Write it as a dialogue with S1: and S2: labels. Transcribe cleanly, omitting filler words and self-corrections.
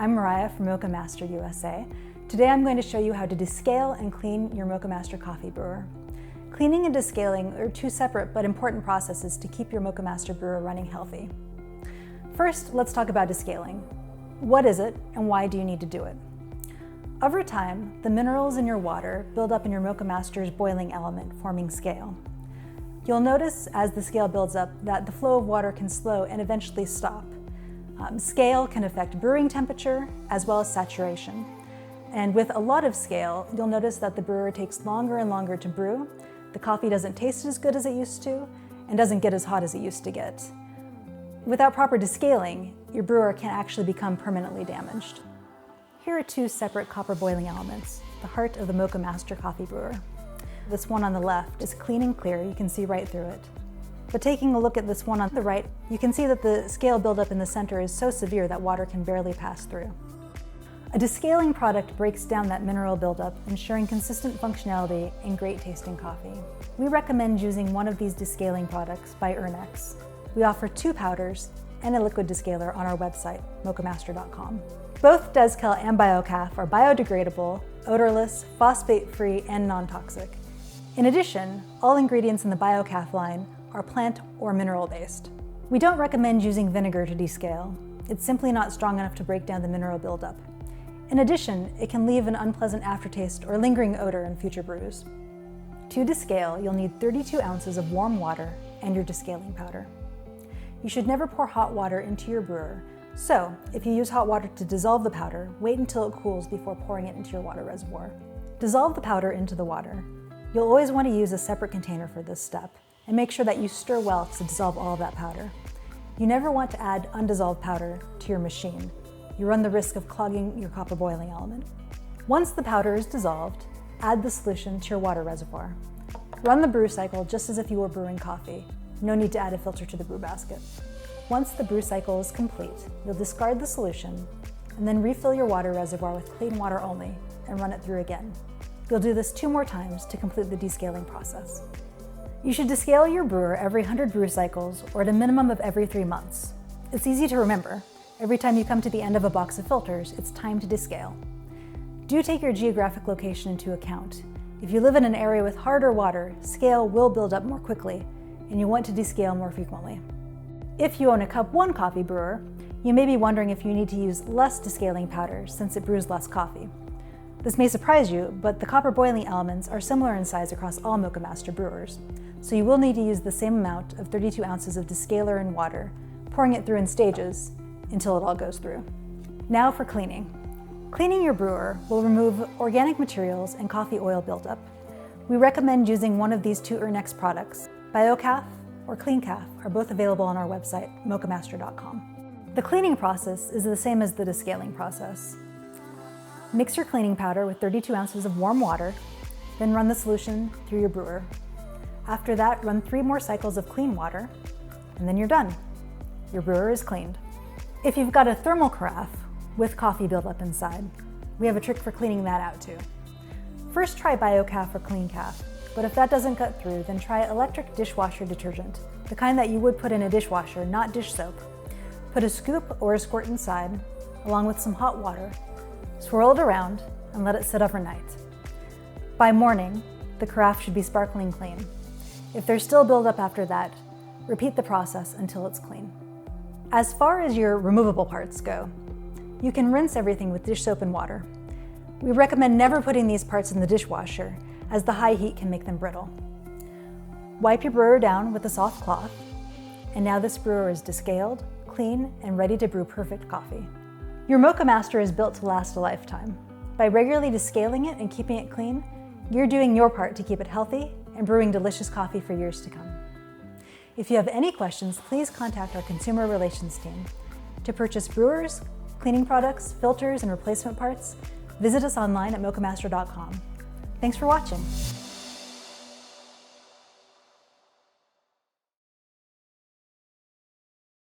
S1: I'm Mariah from Moccamaster USA. Today I'm going to show you how to descale and clean your Moccamaster coffee brewer. Cleaning and descaling are two separate but important processes to keep your Moccamaster brewer running healthy. First, let's talk about descaling. What is it and why do you need to do it? Over time, the minerals in your water build up in your Moccamaster's boiling element, forming scale. You'll notice as the scale builds up that the flow of water can slow and eventually stop. Scale can affect brewing temperature as well as saturation. And with a lot of scale, you'll notice that the brewer takes longer and longer to brew, the coffee doesn't taste as good as it used to, and doesn't get as hot as it used to get. Without proper descaling, your brewer can actually become permanently damaged. Here are two separate copper boiling elements, the heart of the Moccamaster coffee brewer. This one on the left is clean and clear, you can see right through it. But taking a look at this one on the right, you can see that the scale buildup in the center is so severe that water can barely pass through. A descaling product breaks down that mineral buildup, ensuring consistent functionality and great tasting coffee. We recommend using one of these descaling products by Ernex. We offer 2 powders and a liquid descaler on our website, moccamaster.com. Both Descaling and BioCaf are biodegradable, odorless, phosphate-free, and non-toxic. In addition, all ingredients in the BioCaf line are plant or mineral-based. We don't recommend using vinegar to descale. It's simply not strong enough to break down the mineral buildup. In addition, it can leave an unpleasant aftertaste or lingering odor in future brews. To descale, you'll need 32 ounces of warm water and your descaling powder. You should never pour hot water into your brewer, so if you use hot water to dissolve the powder, wait until it cools before pouring it into your water reservoir. Dissolve the powder into the water. You'll always want to use a separate container for this step, and make sure that you stir well to dissolve all of that powder. You never want to add undissolved powder to your machine. You run the risk of clogging your copper boiling element. Once the powder is dissolved, add the solution to your water reservoir. Run the brew cycle just as if you were brewing coffee. No need to add a filter to the brew basket. Once the brew cycle is complete, you'll discard the solution and then refill your water reservoir with clean water only and run it through again. You'll do this 2 more times to complete the descaling process. You should descale your brewer every 100 brew cycles or at a minimum of every 3 months. It's easy to remember. Every time you come to the end of a box of filters, it's time to descale. Do take your geographic location into account. If you live in an area with harder water, scale will build up more quickly, and you want to descale more frequently. If you own a Cup 1 coffee brewer, you may be wondering if you need to use less descaling powder since it brews less coffee. This may surprise you, but the copper boiling elements are similar in size across all Moccamaster brewers, so you will need to use the same amount of 32 ounces of descaler and water, pouring it through in stages until it all goes through. Now for cleaning. Cleaning your brewer will remove organic materials and coffee oil buildup. We recommend using one of these 2 Ernex products. BioCaf or CleanCaf are both available on our website, moccamaster.com. The cleaning process is the same as the descaling process. Mix your cleaning powder with 32 ounces of warm water, then run the solution through your brewer. After that, run 3 more cycles of clean water, and then you're done. Your brewer is cleaned. If you've got a thermal carafe with coffee buildup inside, we have a trick for cleaning that out too. First try BioCaf or CleanCaf, but if that doesn't cut through, then try electric dishwasher detergent, the kind that you would put in a dishwasher, not dish soap. Put a scoop or a squirt inside, along with some hot water, swirl it around, and let it sit overnight. By morning, the carafe should be sparkling clean. If there's still buildup after that, repeat the process until it's clean. As far as your removable parts go, you can rinse everything with dish soap and water. We recommend never putting these parts in the dishwasher, as the high heat can make them brittle. Wipe your brewer down with a soft cloth, and now this brewer is descaled, clean, and ready to brew perfect coffee. Your Moccamaster is built to last a lifetime. By regularly descaling it and keeping it clean, you're doing your part to keep it healthy and brewing delicious coffee for years to come. If you have any questions, please contact our consumer relations team. To purchase brewers, cleaning products, filters, and replacement parts, visit us online at moccamaster.com. Thanks for watching.